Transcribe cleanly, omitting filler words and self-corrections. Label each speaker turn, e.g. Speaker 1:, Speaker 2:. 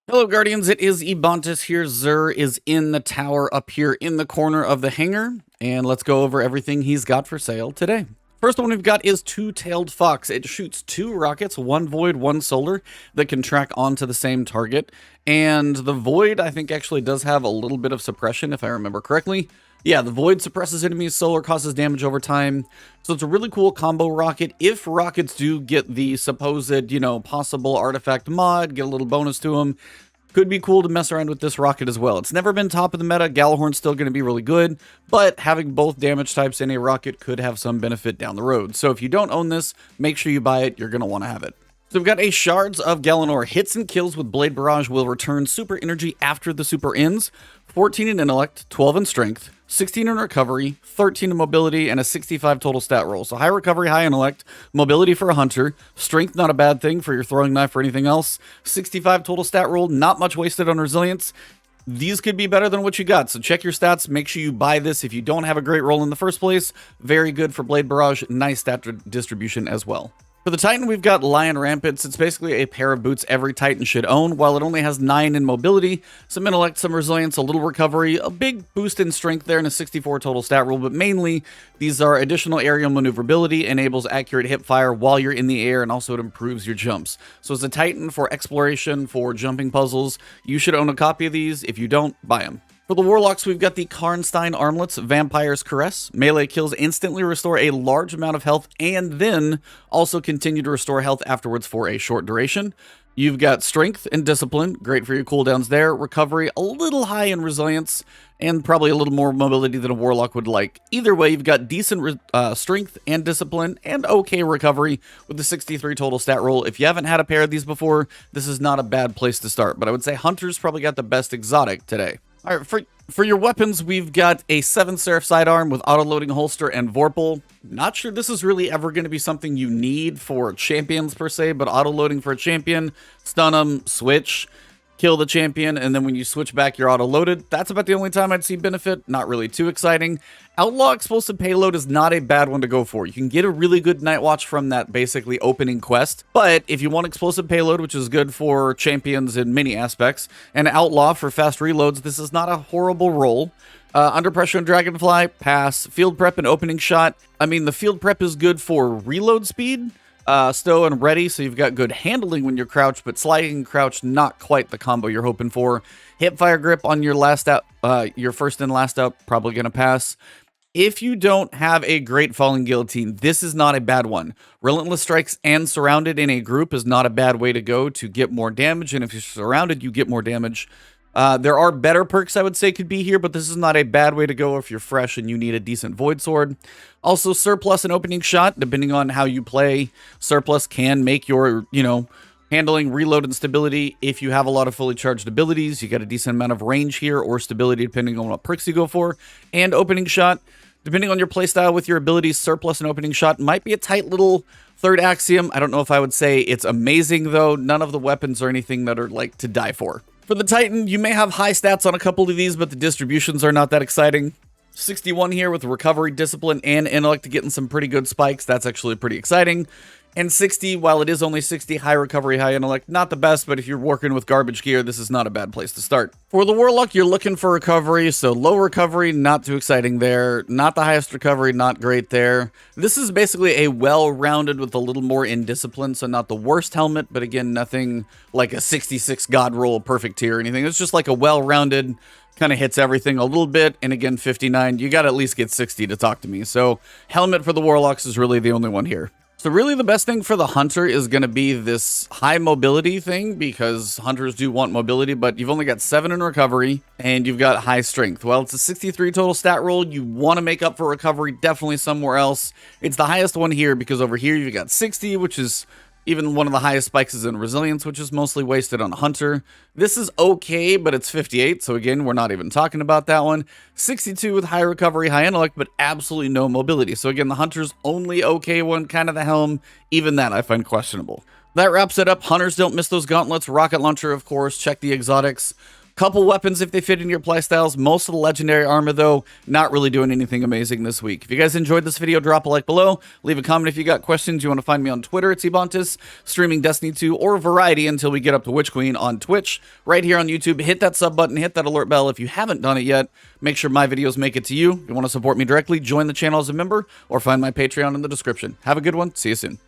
Speaker 1: Hello, Guardians. It is Ebontis here. Zur is in the tower up here in the corner of the hangar, and let's go over everything he's got for sale today. First one we've got is Two-Tailed Fox. It shoots 2 rockets, 1 void, 1 solar, that can track onto the same target. And the void, I think, actually does have a little bit of suppression, if I remember correctly. Yeah, the void suppresses enemies, solar causes damage over time. So it's a really cool combo rocket. If rockets do get the supposed, possible artifact mod, get a little bonus to them, could be cool to mess around with this rocket as well. It's never been top of the meta. Galahorn's still going to be really good, but having both damage types in a rocket could have some benefit down the road. So if you don't own this, make sure you buy it. You're going to want to have it. So we've got a Shards of Galanor. Hits and kills with Blade Barrage will return super energy after the super ends. 14 in intellect, 12 in strength, 16 in recovery, 13 in mobility, and a 65 total stat roll. So high recovery, high intellect, mobility for a hunter, strength not a bad thing for your throwing knife or anything else, 65 total stat roll, not much wasted on resilience. These could be better than what you got, so check your stats, make sure you buy this if you don't have a great roll in the first place. Very good for Blade Barrage, nice stat distribution as well. For the Titan, we've got Lion Rampants. It's basically a pair of boots every Titan should own. While it only has 9 in mobility, some intellect, some resilience, a little recovery, a big boost in strength there, and a 64 total stat roll. But mainly, these are additional aerial maneuverability, enables accurate hip fire while you're in the air, and also it improves your jumps. So as a Titan for exploration, for jumping puzzles, you should own a copy of these. If you don't, buy them. For the Warlocks, we've got the Karnstein Armlets, Vampire's Caress. Melee kills instantly restore a large amount of health and then also continue to restore health afterwards for a short duration. You've got Strength and Discipline, great for your cooldowns there. Recovery, a little high in Resilience, and probably a little more mobility than a Warlock would like. Either way, you've got decent Strength and Discipline, and okay Recovery with the 63 total stat roll. If you haven't had a pair of these before, this is not a bad place to start, but I would say Hunter's probably got the best exotic today. All right, for your weapons, we've got a 7 Seraph sidearm with auto-loading holster and Vorpal. Not sure this is really ever going to be something you need for champions per se, but auto-loading for a champion, stun them, switch, kill the champion, and then when you switch back, you're auto-loaded. That's about the only time I'd see benefit. Not really too exciting. Outlaw Explosive Payload is not a bad one to go for. You can get a really good Night Watch from that basically opening quest, but if you want Explosive Payload, which is good for champions in many aspects, and Outlaw for fast reloads, this is not a horrible roll. Under Pressure and Dragonfly, pass. Field Prep and Opening Shot. I mean, the Field Prep is good for reload speed, stow and ready, so you've got good handling when you're crouched, but sliding and crouch, not quite the combo you're hoping for. Hipfire Grip on your last out, your first and last out, probably gonna pass. If you don't have a great Falling Guillotine, this is not a bad one. Relentless Strikes and Surrounded in a group is not a bad way to go to get more damage, and if you're surrounded, you get more damage. There are better perks I would say could be here, but this is not a bad way to go if you're fresh and you need a decent Void Sword. Also, Surplus and Opening Shot, depending on how you play, Surplus can make your, handling, reload, and stability. If you have a lot of fully charged abilities, you get a decent amount of range here, or stability depending on what perks you go for. And Opening Shot, depending on your playstyle with your abilities, Surplus and Opening Shot might be a tight little third axiom. I don't know if I would say it's amazing, though. None of the weapons are anything that are, like, to die for. For the Titan, you may have high stats on a couple of these, but the distributions are not that exciting. 61 here with Recovery, Discipline, and Intellect getting some pretty good spikes. That's actually pretty exciting. And 60, while it is only 60, high recovery, high intellect, not the best, but if you're working with garbage gear, this is not a bad place to start. For the Warlock, you're looking for recovery, so low recovery, not too exciting there. Not the highest recovery, not great there. This is basically a well-rounded with a little more in discipline, so not the worst helmet, but again, nothing like a 66 God roll perfect tier or anything. It's just like a well-rounded, kind of hits everything a little bit, and again, 59, you gotta at least get 60 to talk to me. So helmet for the Warlocks is really the only one here. So really the best thing for the Hunter is going to be this high mobility thing, because Hunters do want mobility, but you've only got 7 in recovery and you've got high strength. Well, it's a 63 total stat roll. You want to make up for recovery definitely somewhere else. It's the highest one here because over here you've got 60, which is even one of the highest spikes is in resilience, which is mostly wasted on Hunter. This is okay, but it's 58, so again, we're not even talking about that one. 62 with high recovery, high intellect, but absolutely no mobility. So again, the Hunter's only okay one, kind of the Helm. Even that I find questionable. That wraps it up. Hunters don't miss those gauntlets. Rocket launcher, of course. Check the exotics. Couple weapons if they fit in your playstyles. Most of the legendary armor, though, not really doing anything amazing this week. If you guys enjoyed this video, drop a like below. Leave a comment if you got questions. You want to find me on Twitter, it's Ebontis, streaming Destiny 2 or Variety until we get up to Witch Queen on Twitch. Right here on YouTube, hit that sub button, hit that alert bell if you haven't done it yet. Make sure my videos make it to you. If you want to support me directly, join the channel as a member or find my Patreon in the description. Have a good one. See you soon.